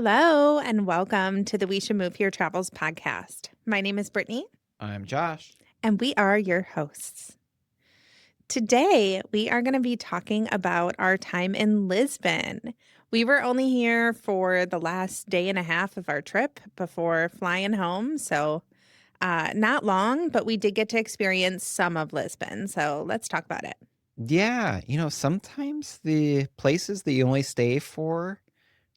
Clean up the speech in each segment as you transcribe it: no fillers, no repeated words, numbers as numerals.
Hello, and welcome to the We Should Move Here Travels podcast. My name is Brittany, I'm Josh. and we are your hosts. Today, we are going to be talking about our time in Lisbon. We were only here for the last day and a half of our trip before flying home, so not long, but we did get to experience some of Lisbon. So let's talk about it. Yeah, sometimes the places that you only stay for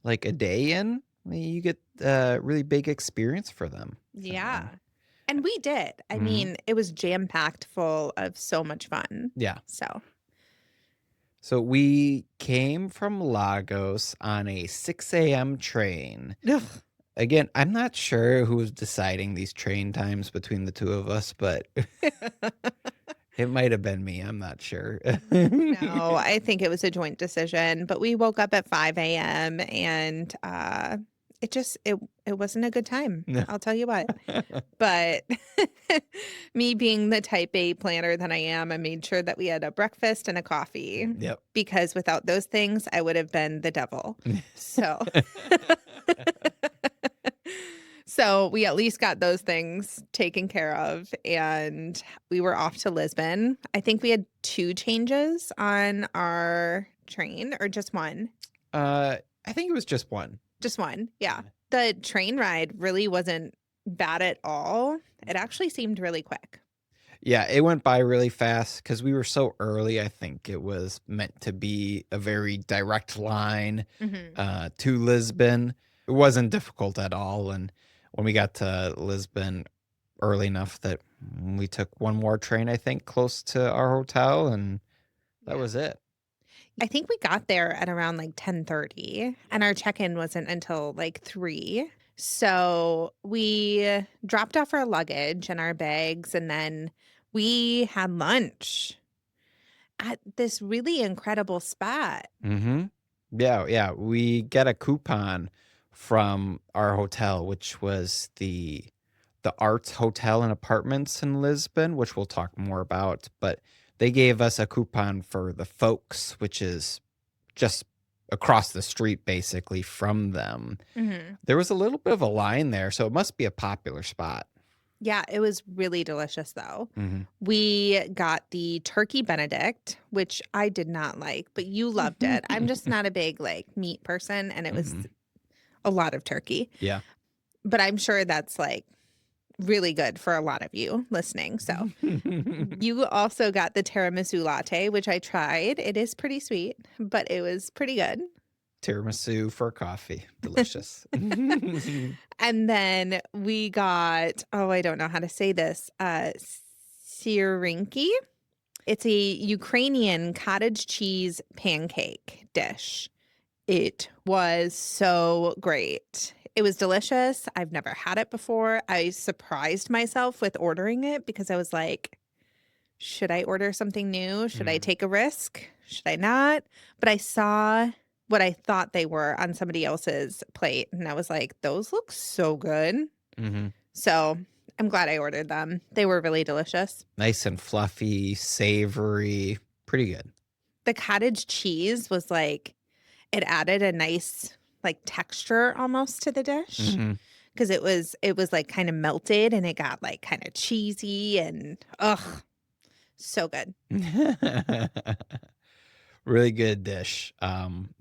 like a day in, you get a really big experience for them. Yeah. And we did. I Mhm. mean, it was jam-packed full of so much fun. Yeah. So we came from Lagos on a 6 a.m. train. Ugh. Again, I'm not sure who was deciding these train times between the two of us, but it might have been me. I'm not sure. No, I think it was a joint decision, but we woke up at 5 a.m. and it wasn't a good time. No. I'll tell you what. But me being the type A planner that I am, I made sure that we had a breakfast and a coffee. Yep. Because without those things, I would have been the devil. So So we at least got those things taken care of, and we were off to Lisbon. I think we had 2 changes on our train, or just one? I think it was just one. Just one, yeah. The train ride really wasn't bad at all. It actually seemed really quick. Yeah, it went by really fast because we were so early. I think it was meant to be a very direct line to Lisbon. It wasn't difficult at all. And when we got to Lisbon early enough that we took one more train, I think, close to our hotel, and that was it. I think we got there at around like 10:30, and our check-in wasn't until like 3. So we dropped off our luggage and our bags, and then we had lunch at this really incredible spot. Mm-hmm. Yeah. We get a coupon from our hotel, which was the Arts Hotel and Apartments in Lisbon, which we'll talk more about. But they gave us a coupon for the Folks, which is just across the street, basically, from them. There was a little bit of a line there, so it must be a popular spot. Yeah, it was really delicious, though. We got the turkey Benedict, which I did not like, but you loved it. I'm just not a big like meat person, and it was a lot of turkey. Yeah. But I'm sure that's like really good for a lot of you listening. So you also got the tiramisu latte, which I tried. It is pretty sweet, but it was pretty good. Tiramisu for coffee. Delicious. And then we got, I don't know how to say this, sirinki. It's a Ukrainian cottage cheese pancake dish. It was so great. It was delicious. I've never had it before. I surprised myself with ordering it because I was like, should I order something new? Should I take a risk? Should I not? But I saw what I thought they were on somebody else's plate, and I was like, those look so good. So I'm glad I ordered them. They were really delicious. Nice and fluffy, savory, pretty good. The cottage cheese was like, it added a nice like texture almost to the dish because it was like kind of melted, and it got like kind of cheesy and so good. Really good dish.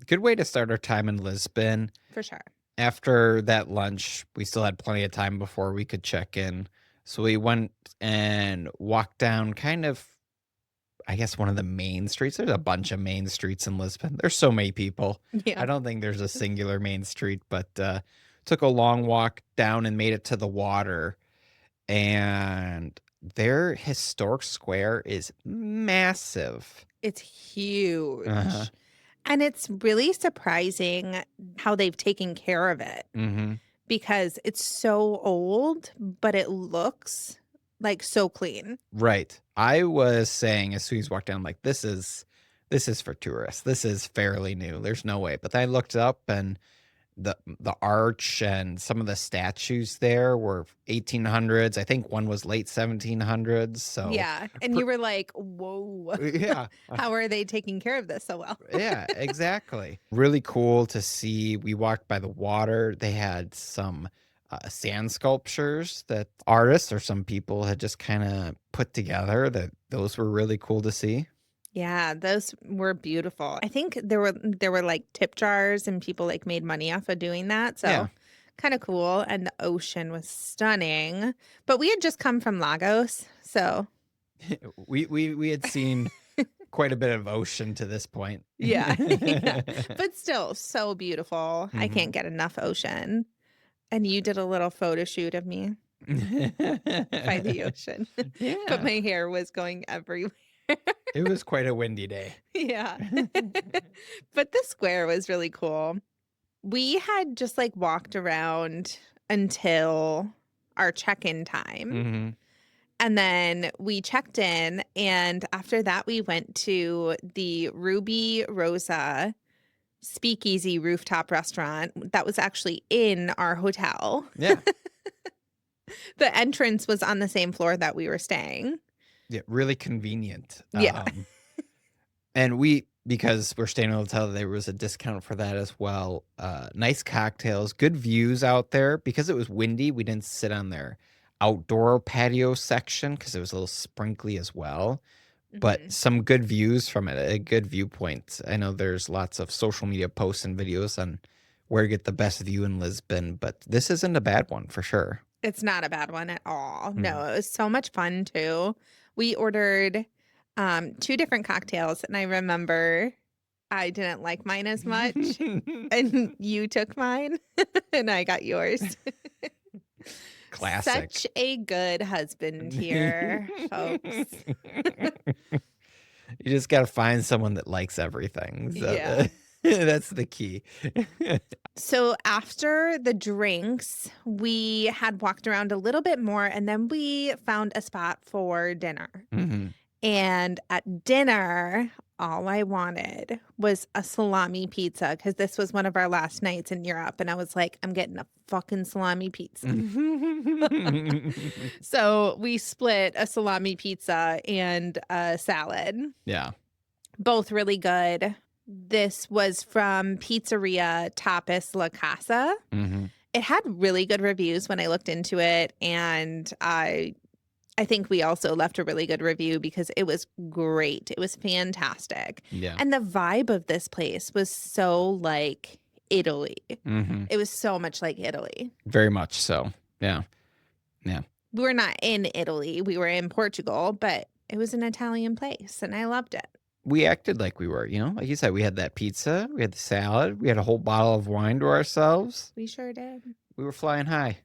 Good way to start our time in Lisbon. For sure. After that lunch, we still had plenty of time before we could check in. So we went and walked down kind of, I guess, one of the main streets. There's a bunch of main streets in Lisbon. There's so many people. Yeah. I don't think there's a singular main street, but took a long walk down and made it to the water. And their historic square is massive. It's huge. And it's really surprising how they've taken care of it because it's so old, but it looks like so clean. Right. I was saying as soon as we walked down, like, this is for tourists. This is fairly new. There's no way. But then I looked up, and the arch and some of the statues there were 1800s. I think one was late 1700s. So Yeah. And you were like, whoa, yeah. how are they taking care of this so well? Yeah, exactly. Really cool to see. We walked by the water. They had some sand sculptures that artists or some people had just kind of put together. That those were really cool to see. Yeah, those were beautiful. I think there were like tip jars and people like made money off of doing that. Yeah, So kind of cool. And the ocean was stunning. But we had just come from Lagos. So we had seen quite a bit of ocean to this point. yeah. Yeah. But still so beautiful. I Mhm. can't get enough ocean. And you did a little photo shoot of me by the ocean. But Yeah, my hair was going everywhere. it was quite a windy day. Yeah. But the square was really cool. We had just like walked around until our check-in time. Hmm. And then we checked in. And after that, we went to the Ruby Rosa Speakeasy rooftop restaurant that was actually in our hotel. Yeah, The entrance was on the same floor that we were staying. yeah, really convenient. Yeah. And we, because we're staying in a hotel, there was a discount for that as well. Nice cocktails, good views out there. Because it was windy, we didn't sit on their outdoor patio section because it was a little sprinkly as well. But Mhm. some good views from it, a good viewpoint. I know there's lots of social media posts and videos on where to get the best view in Lisbon, but this isn't a bad one for sure. It's not a bad one at all. Mhm. No, it was so much fun too. We ordered two different cocktails, and I remember I didn't like mine as much, and you took mine, and I got yours. Classic. Such a good husband here, folks. You just gotta find someone that likes everything. Yeah. So that's the key. So after the drinks, we had walked around a little bit more, and then we found a spot for dinner. Mhm. And at dinner, all I wanted was a salami pizza because this was one of our last nights in Europe. And I was like, I'm getting a fucking salami pizza. So we split a salami pizza and a salad, Yeah. both really good. This was from Pizzeria Tapas La Casa. Mhm. It had really good reviews when I looked into it, and I think we also left a really good review because it was great. It was fantastic. Yeah. And the vibe of this place was so like Italy. Mhm. It was so much like Italy. Very much so. Yeah. Yeah. We were not in Italy. We were in Portugal, but it was an Italian place and I loved it. We acted like we were, like you said, we had that pizza, we had the salad, we had a whole bottle of wine to ourselves. We sure did. We were flying high.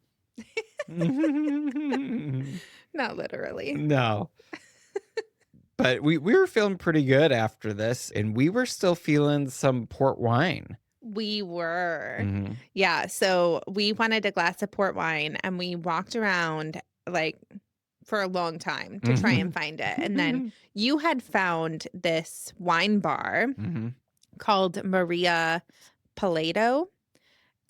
Not literally. No. But we were feeling pretty good after this, and we were still feeling some port wine. We were. Mhm. Yeah. So we wanted a glass of port wine and we walked around like for a long time to try and Mhm. find it. And then you had found this wine bar Mhm. called Maria Palito,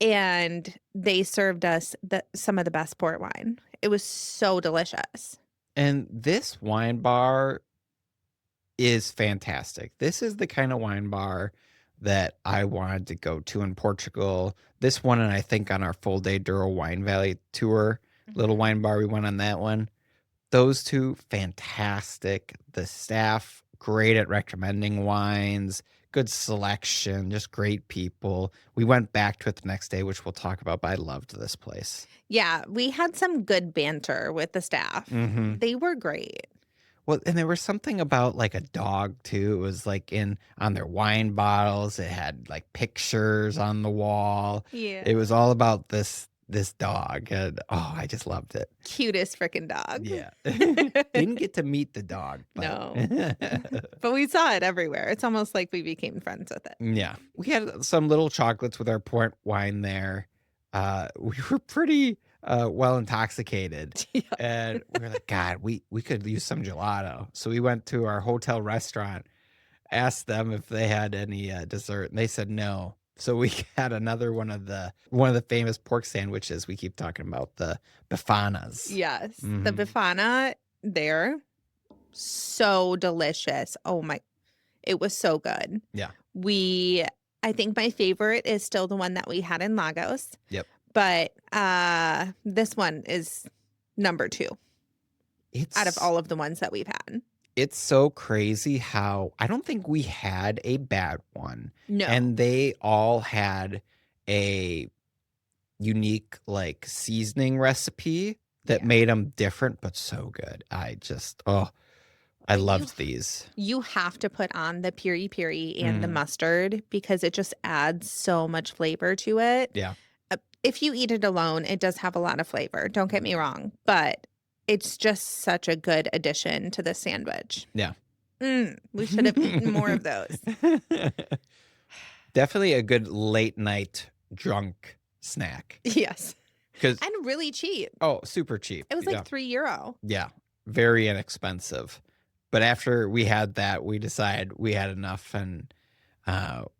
and they served us some of the best port wine. It was so delicious. And this wine bar is fantastic. This is the kind of wine bar that I wanted to go to in Portugal. This one, and I think on our full day Douro Wine Valley tour, little Mhm. wine bar, we went on that one. Those two, fantastic. The staff, great at recommending wines, good selection, just great people. We went back to it the next day, which we'll talk about, but I loved this place. Yeah, we had some good banter with the staff. Hmm. They were great. Well, and there was something about like a dog too. It was like in on their wine bottles. It had like pictures on the wall. Yeah. It was all about this dog, and oh, I just loved it. Cutest freaking dog. Yeah, didn't get to meet the dog, but No. But we saw it everywhere. It's almost like we became friends with it. yeah, we had some little chocolates with our port wine there. We were pretty well intoxicated. Yeah. And we were like, God, we could use some gelato. So we went to our hotel restaurant, asked them if they had any dessert, and they said no. So we had another one of the famous pork sandwiches we keep talking about, the Bifanas. Yes. The Mhm. Bifana there, so delicious. Oh my, it was so good. Yeah. I think my favorite is still the one that we had in Lagos, Yep. but this one is number 2 out of It's all of the ones that we've had. it's so crazy how I don't think we had a bad one, No. and they all had a unique, like, seasoning recipe that Yeah. made them different, but so good. I But loved these. you have to put on the piri piri and the Mm, mustard because it just adds so much flavor to it. yeah. If you eat it alone, it does have a lot of flavor. Don't get me wrong, but it's just such a good addition to the sandwich. Yeah. We should have eaten more of those. Definitely a good late night drunk snack. Yes. 'Cause And really cheap. super cheap. It was Yeah. like €3. Yeah, very inexpensive. But after we had that, we decided we had enough, and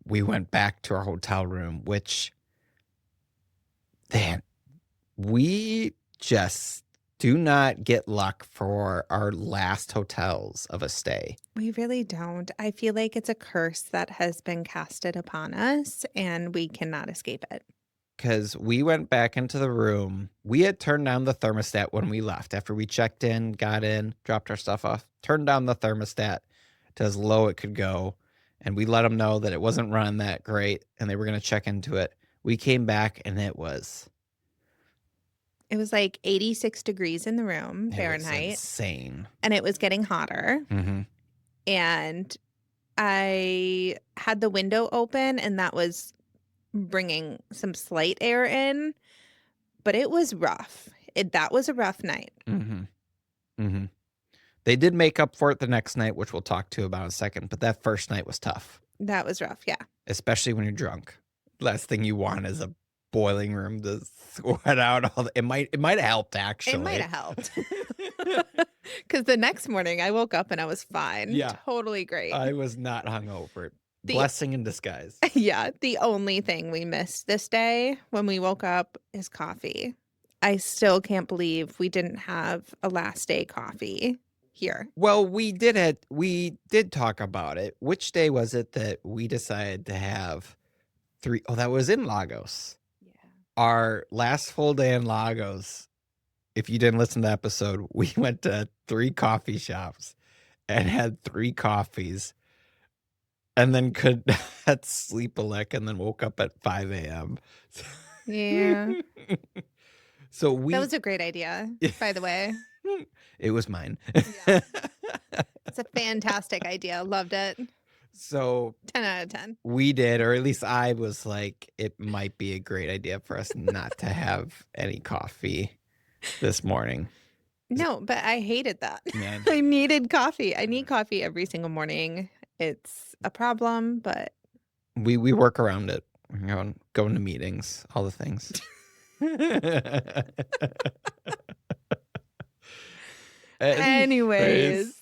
we went back to our hotel room, which, man, we just do not get luck for our last hotels of a stay. We really don't. I feel like it's a curse that has been casted upon us and we cannot escape it. Because we went back into the room. We had turned down the thermostat when we left. After we checked in, got in, dropped our stuff off, turned down the thermostat to as low it could go. And we let them know that it wasn't running that great and they were going to check into it. We came back and it was like 86 degrees in the room, it was Fahrenheit, insane. and it was getting hotter. Mm-hmm. And I had the window open and that was bringing some slight air in, but it was rough. That was a rough night. Mm-hmm. Mm-hmm. They did make up for it the next night, which we'll talk to about in a second. But that first night was tough. That was rough, yeah. Especially when you're drunk. Last thing you want is a boiling room to sweat out all the, it might have helped, actually. It might have helped. Because the next morning I woke up and I was fine. Yeah. Totally great. I was not hungover. Blessing in disguise. Yeah. The only thing we missed this day when we woke up is coffee. I still can't believe we didn't have a last day coffee here. Well, we did talk about it. Which day was it that we decided to have 3? Oh, that was in Lagos. Yeah. Our last full day in Lagos, if you didn't listen to the episode, we went to 3 coffee shops and had 3 coffees and then could not sleep a lick and then woke up at 5 a.m. Yeah. So That was a great idea, by the way. It was mine. Yeah. It's a fantastic idea. Loved it. So 10 out of 10. we did, or at least I was like, it might be a great idea for us not to have any coffee this morning. No, but I hated that. Man. I needed coffee. I need coffee every single morning. It's a problem, but We work around it. Going to meetings, all the things. anyways.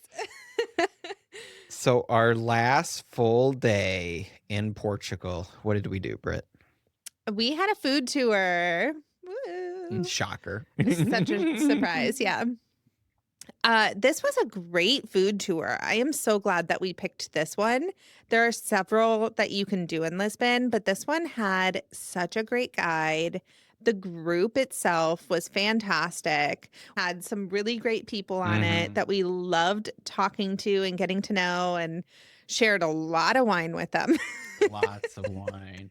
So our last full day in Portugal, what did we do, Britt? We had a food tour. Woo. Shocker. Such a surprise, yeah. This was a great food tour. I am so glad that we picked this one. There are several that you can do in Lisbon, but this one had such a great guide. The group itself was fantastic. Had some really great people on it that we loved talking to and getting to know, and shared a lot of wine with them. Lots of wine.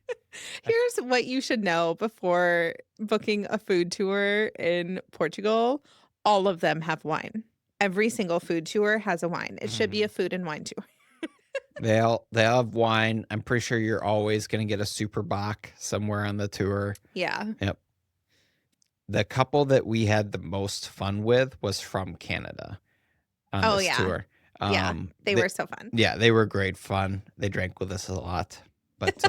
Here's what you should know before booking a food tour in Portugal. All of them have wine. Every single food tour has a wine. It should be a food and wine tour. They all have wine. I'm pretty sure you're always going to get a super Bach somewhere on the tour. Yeah. Yep. The couple that we had the most fun with was from Canada on this tour. Yeah. They were so fun. Yeah, they were great fun. They drank with us a lot. But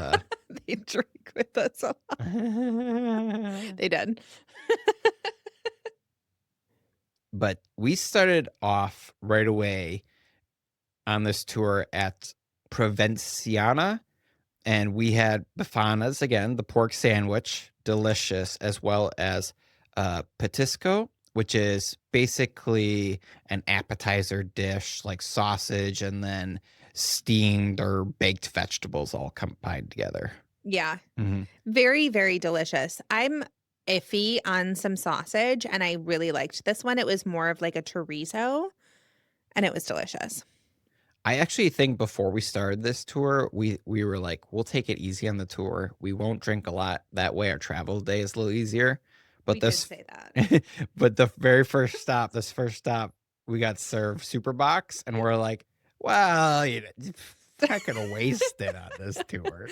They drink with us a lot. They did. But we started off right away on this tour at Provenciana, And we had Bifanas, again, the pork sandwich, delicious, as well as petisco, which is basically an appetizer dish like sausage and then steamed or baked vegetables all combined together. Yeah. Mm-hmm. Very, very delicious. I'm iffy on some sausage, and I really liked this one. It was more of like a chorizo, and it was delicious. I actually think before we started this tour, we were like, we'll take it easy on the tour. We won't drink a lot. That way our travel day is a little easier. But We did this say that. but the very first stop, we got served Super Box and we're like, well, not gonna waste it on this tour.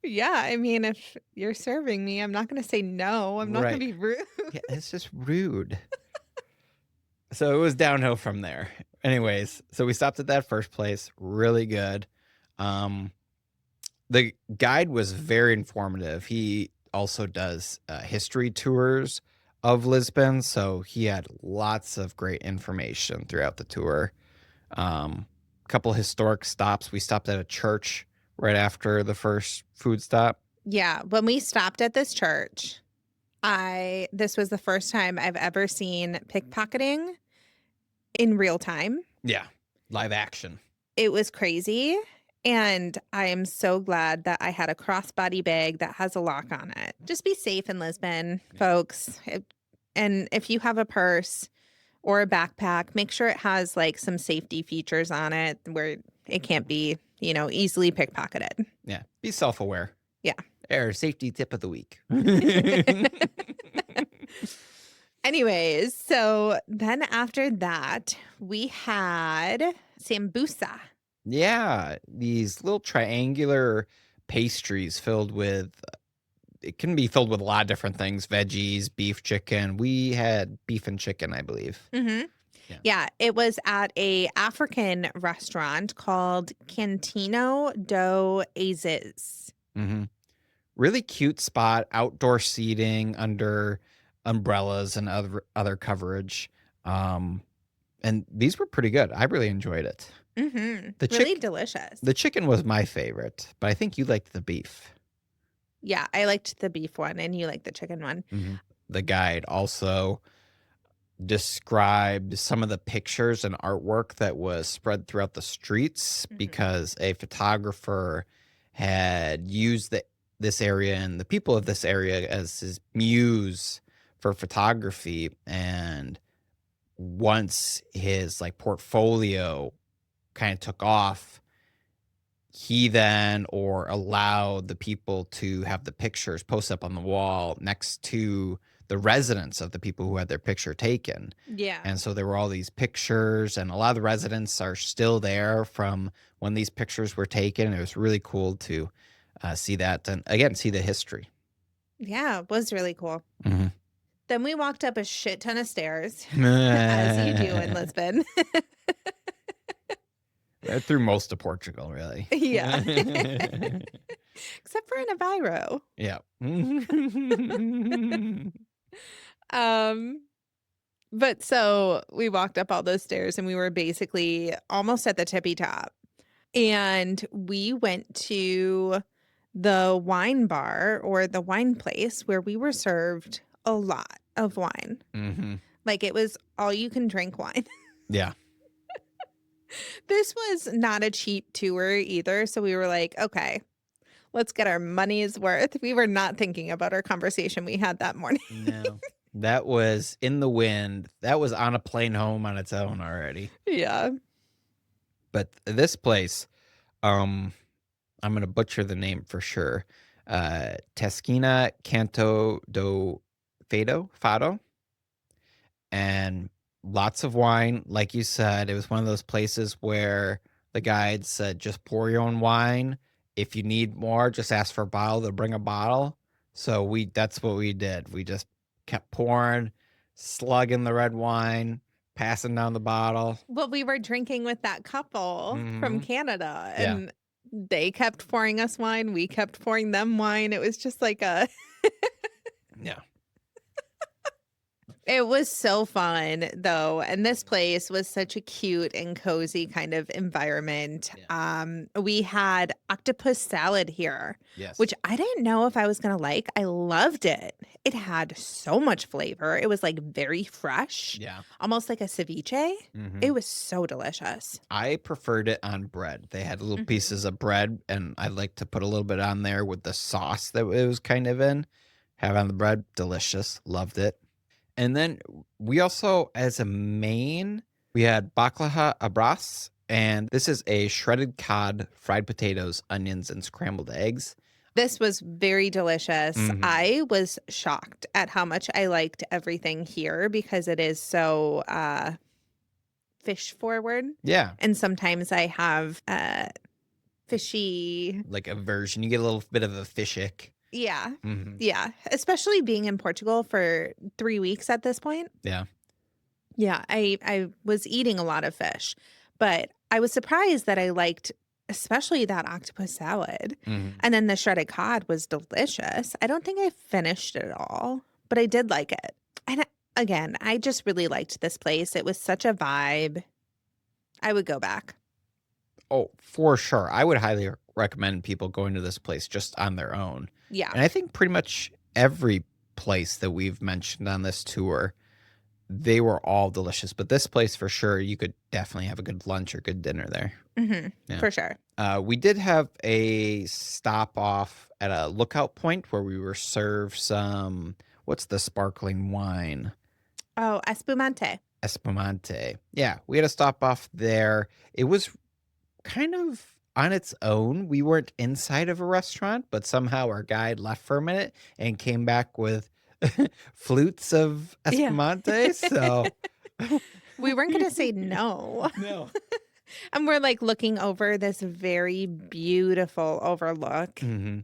Yeah, I mean, if you're serving me, I'm not going to say no. I'm not going Right. to be rude. Yeah, it's just rude. So it was downhill from there. Anyways, so we stopped at that first place. Really good. Um, the guide was very informative. He also does history tours of Lisbon, so he had lots of great information throughout the tour. A couple historic stops. We stopped at a church right after the first food stop. Yeah, when we stopped at this church, this was the first time I've ever seen pickpocketing in real time. Yeah, live action. It was crazy. And I am so glad that I had a crossbody bag that has a lock on it. Just be safe in Lisbon, folks. And if you have a purse or a backpack, make sure it has like some safety features on it where it can't be, easily pickpocketed. Yeah, be self-aware. Yeah. Air safety tip of the week. Anyways, so then after that, we had sambusa. Yeah, these little triangular pastries filled with, it can be filled with a lot of different things, veggies, beef, chicken. We had beef and chicken, I believe. Mm-hmm. Yeah, it was at a African restaurant called Cantinho Do Aziz. Mm-hmm. Really cute spot, outdoor seating under umbrellas and other coverage. And these were pretty good. I really enjoyed it. Mm-hmm. The Really delicious. The chicken was my favorite, but I think you liked the beef. Yeah, I liked the beef one and you liked the chicken one. Mm-hmm. The guide also described some of the pictures and artwork that was spread throughout the streets because a photographer had used this area and the people of this area as his muse for photography. And once his portfolio kind of took off, he then allowed the people to have the pictures posted up on the wall next to the residence of the people who had their picture taken. Yeah. And so there were all these pictures, and a lot of the residents are still there from when these pictures were taken. It was really cool to see that and, again, see the history. Yeah, it was really cool. Mm-hmm. Then we walked up a shit ton of stairs, as you do in Lisbon. Through most of Portugal, really. Yeah. Except for in Aviro. Yeah. But so we walked up all those stairs and we were basically almost at the tippy top. And we went to the wine bar or the wine place where we were served a lot of wine. Mm-hmm. Like it was all you can drink wine. Yeah. This was not a cheap tour either. So we were like, okay, let's get our money's worth. We were not thinking about our conversation we had that morning. No. That was in the wind. That was on a plane home on its own already. Yeah. But this place, I'm going to butcher the name for sure. Tasquinha Canto Do Fado. And lots of wine. Like you said, it was one of those places where the guide said, just pour your own wine. If you need more, just ask for a bottle. They'll bring a bottle. So that's what we did. We just kept pouring, slugging the red wine, passing down the bottle. Well, we were drinking with that couple from Canada and they kept pouring us wine. We kept pouring them wine. It was just like a... Yeah. It was so fun though, and this place was such a cute and cozy kind of environment. Yeah. We had octopus salad here, Yes. which I didn't know if I was gonna like. I loved it. It had so much flavor. It was like very fresh, Yeah. almost like a ceviche. Hmm. It was so delicious. I preferred it on bread. They had little Mhm. pieces of bread, and I like to put a little bit on there with the sauce that it was kind of in. Have it on the bread, delicious. Loved it. And then we also, as a main, we had baklaha abras, and this is a shredded cod, fried potatoes, onions, and scrambled eggs. This was very delicious. Mhm. I was shocked at how much I liked everything here because it is so fish forward. Yeah, And sometimes I have fishy. like a version. You get a little bit of a fish ick. Yeah. Hmm. Yeah. Especially being in Portugal for 3 weeks at this point. Yeah. Yeah. I was eating a lot of fish, but I was surprised that I liked especially that octopus salad. Hmm. And then the shredded cod was delicious. I don't think I finished it all, but I did like it. And again, I just really liked this place. It was such a vibe. I would go back. Oh, for sure. I would highly recommend people going to this place just on their own. Yeah. And I think pretty much every place that we've mentioned on this tour, they were all delicious. But this place, for sure, you could definitely have a good lunch or good dinner there. Yeah. For sure. We did have a stop off at a lookout point where we were served some, what's the sparkling wine? Oh, espumante. Espumante. Yeah, we had a stop off there. It was kind of on its own. We weren't inside of a restaurant, but somehow our guide left for a minute and came back with flutes of Yeah. Espumante. So We weren't going to say no. no. And we're like looking over this very beautiful overlook Hmm.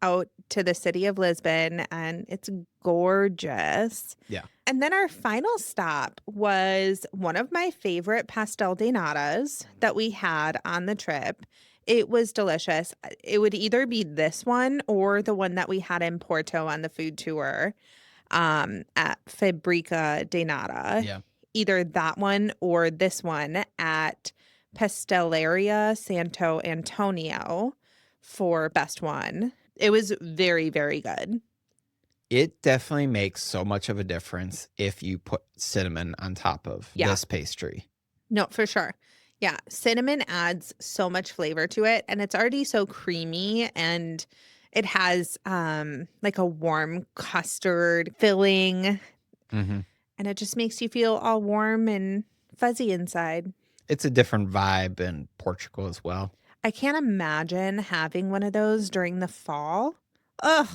out to the city of Lisbon, and it's gorgeous. Yeah. And then our final stop was one of my favorite pastel de natas that we had on the trip. It was delicious. It would either be this one or the one that we had in Porto on the food tour at Fabrica de Nata. Yeah. Either that one or this one at Pastelaria Santo Antonio for best one. It was very, very good. It definitely makes so much of a difference if you put cinnamon on top of Yeah. this pastry. No, for sure. Yeah, cinnamon adds so much flavor to it, and it's already so creamy, and it has like a warm custard filling, Hmm. and it just makes you feel all warm and fuzzy inside. It's a different vibe in Portugal as well. I can't imagine having one of those during the fall. Ugh,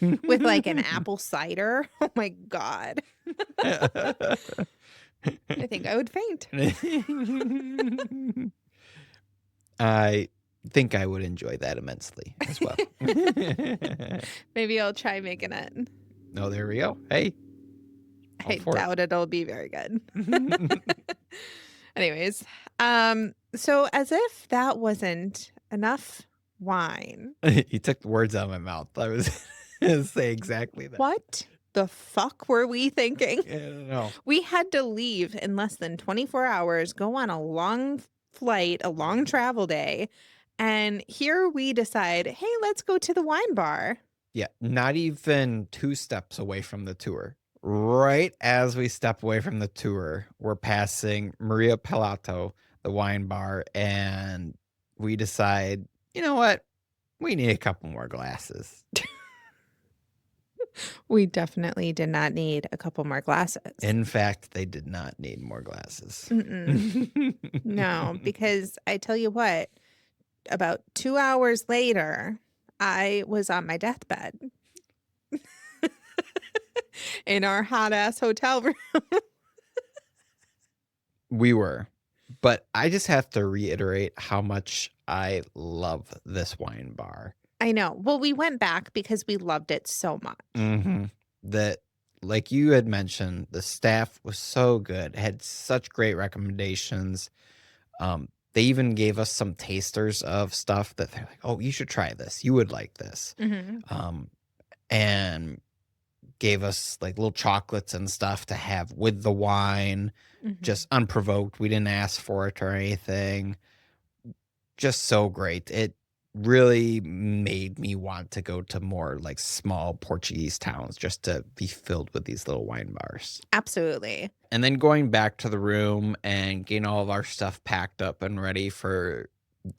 with like an apple cider. Oh my God. I think I would faint. I think I would enjoy that immensely as well. Maybe I'll try making it. Oh, there we go. Hey. all I for it. doubt it'll be very good. Anyways, so as if that wasn't enough wine, You took the words out of my mouth. I was going to say exactly that. what the fuck were we thinking? I don't know. We had to leave in less than 24 hours, go on a long flight, a long travel day, and here we decide, hey, let's go to the wine bar. Yeah, not even 2 steps away from the tour. Right as we step away from the tour, we're passing Maria Palito, the wine bar, and we decide, you know what? We need a couple more glasses. We definitely did not need a couple more glasses. In fact, they did not need more glasses. No, because I tell you what, about 2 hours later, I was on my deathbed in our hot ass hotel room. We were. But I just have to reiterate how much I love this wine bar. I know. Well, we went back because we loved it so much. Mm-hmm. That, like you had mentioned, the staff was so good, had such great recommendations. They even gave us some tasters of stuff that they're like, oh, you should try this. You would like this. Mm-hmm. And gave us like little chocolates and stuff to have with the wine, Mhm. just unprovoked. We didn't ask for it or anything. Just so great. It really made me want to go to more like small Portuguese towns just to be filled with these little wine bars. Absolutely. And then going back to the room and getting all of our stuff packed up and ready for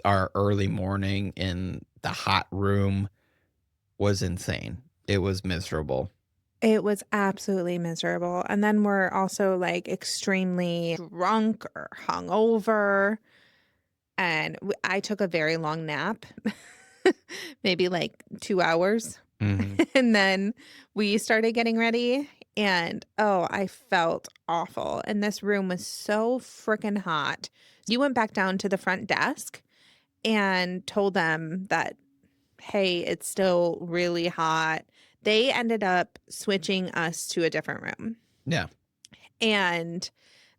our early morning in the hot room was insane. It was miserable. It was absolutely miserable, and then we're also, like, extremely drunk or hungover, and I took a very long nap, maybe, like, 2 hours, Mhm. and then we started getting ready, and, oh, I felt awful, and this room was so freaking hot. You went back down to the front desk and told them that, "Hey, it's still really hot." They ended up switching us to a different room. Yeah. And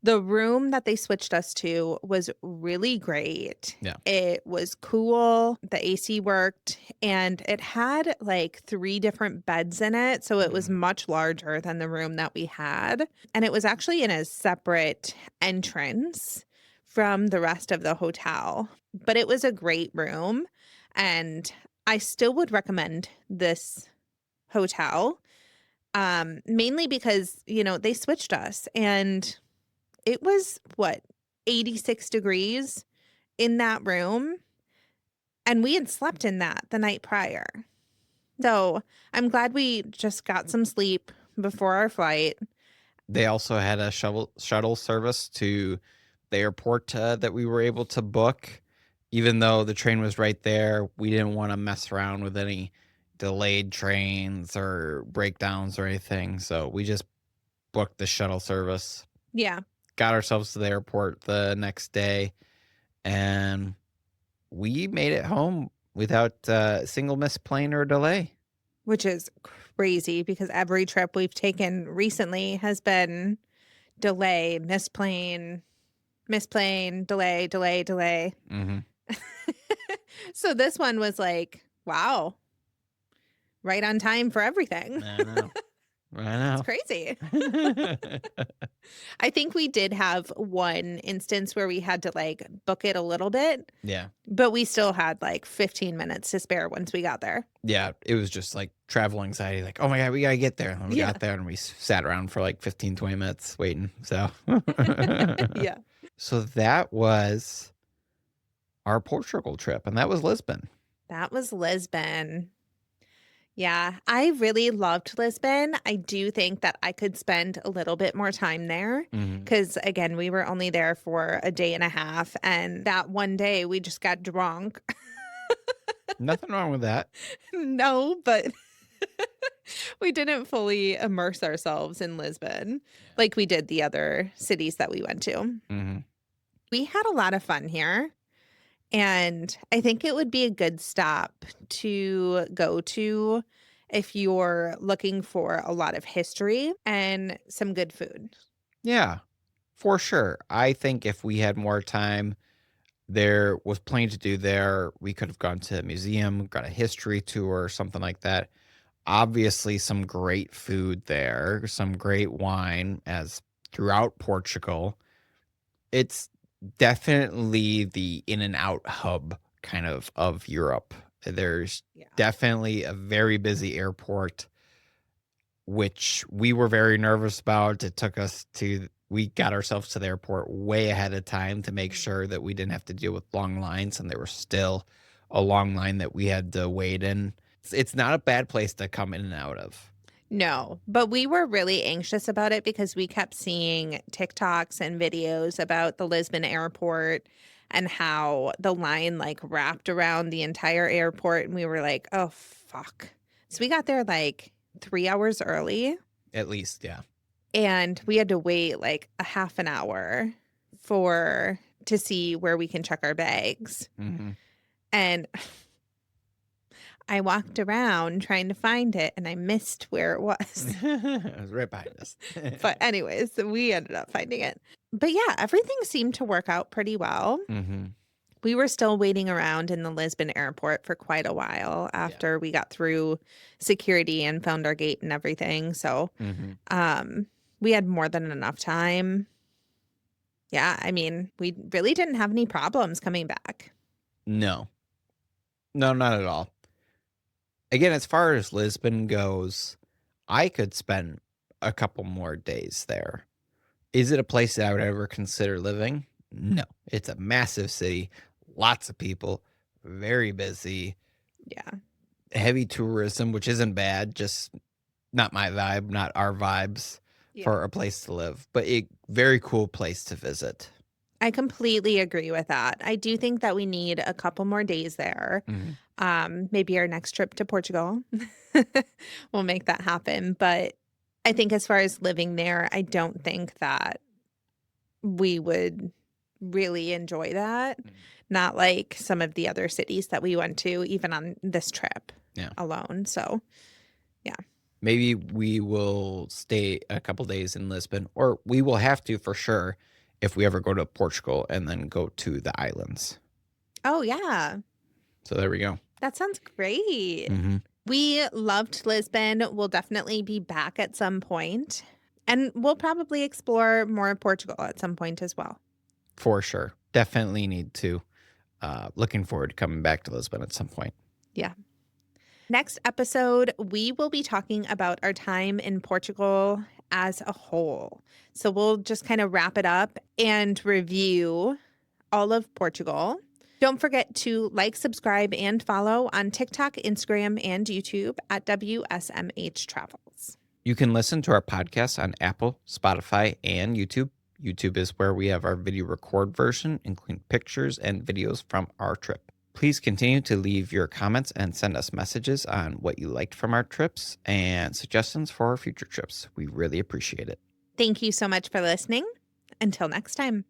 the room that they switched us to was really great. Yeah. It was cool. The AC worked and it had like 3 different beds in it. So it was Mhm. much larger than the room that we had. And it was actually in a separate entrance from the rest of the hotel. But it was a great room. And I still would recommend this hotel, mainly because, they switched us and it was what, 86 degrees in that room, and we had slept in that the night prior. So, I'm glad we just got some sleep before our flight. They also had a shuttle service to the airport, that we were able to book. Even though the train was right there, we didn't wanna mess around with any delayed trains or breakdowns or anything, so we just booked the shuttle service, Yeah, got ourselves to the airport the next day, and we made it home without a single missed plane or delay. which is crazy because every trip we've taken recently has been delay, miss plane, delay, delay, delay. Mhm. So this one was like, wow, right on time for everything. I know. It's I crazy. know. I think we did have one instance where we had to like book it a little bit, Yeah. but we still had like 15 minutes to spare once we got there. Yeah, it was just, like, travel anxiety, like, "Oh my god, we gotta get there," and we Yeah. got there, and we sat around for, like, 15, 20 minutes waiting, so Yeah. So that was our Portugal trip, and that was Lisbon. That was Lisbon. Yeah, I really loved Lisbon. I do think that I could spend a little bit more time there Mhm. because, again, we were only there for a day and a half. And that one day we just got drunk. Nothing wrong with that. No, but we didn't fully immerse ourselves in Lisbon Yeah. like we did the other cities that we went to. Mhm. We had a lot of fun here. And I think it would be a good stop to go to if you're looking for a lot of history and some good food. Yeah, for sure. I think if we had more time, there was plenty to do there. We could have gone to a museum, got a history tour, something like that. Obviously, some great food there, some great wine as throughout Portugal. It's definitely the in and out hub kind of Europe. There's Yeah. definitely a very busy airport, which we were very nervous about. It took us to we got ourselves to the airport way ahead of time to make Mhm. sure that we didn't have to deal with long lines, and there was still a long line that we had to wait in. It's not a bad place to come in and out of. No, but we were really anxious about it because we kept seeing TikToks and videos about the Lisbon airport and how the line like wrapped around the entire airport. And we were like, oh, fuck. So we got there like 3 hours early. At least, yeah. And we had to wait like a half an hour for to see where we can check our bags. Mhm. And I walked around trying to find it and I missed where it was. It was right behind us. But anyways, we ended up finding it. But yeah, everything seemed to work out pretty well. Mhm. We were still waiting around in the Lisbon airport for quite a while after we got through security and found our gate and everything. So Hmm. we had more than enough time. Yeah, I mean, we really didn't have any problems coming back. No, no, not at all. Again, as far as Lisbon goes, I could spend a couple more days there. Is it a place that I would ever consider living? No. It's a massive city, lots of people, very busy, Yeah. heavy tourism, which isn't bad, just not my vibe, not our vibes Yeah. for a place to live, but a very cool place to visit. I completely agree with that. I do think that we need a couple more days there. Mhm. Maybe our next trip to Portugal. We'll make that happen. But I think as far as living there, I don't think that we would really enjoy that. Mhm. Not like some of the other cities that we went to, even on this trip Yeah. alone. So, yeah. Maybe we will stay a couple days in Lisbon, or we will have to for sure if we ever go to Portugal and then go to the islands. Oh, yeah. So there we go. That sounds great. Hmm. We loved Lisbon. We'll definitely be back at some point, and we'll probably explore more of Portugal at some point as well. For sure. Definitely need to. Looking forward to coming back to Lisbon at some point. Yeah. Next episode, we will be talking about our time in Portugal as a whole. So we'll just kind of wrap it up and review all of Portugal. Don't forget to like, subscribe, and follow on TikTok, Instagram, and YouTube at WSMH Travels. You can listen to our podcast on Apple, Spotify, and YouTube. YouTube is where we have our video record version, including pictures and videos from our trip. Please continue to leave your comments and send us messages on what you liked from our trips and suggestions for our future trips. We really appreciate it. Thank you so much for listening. Until next time.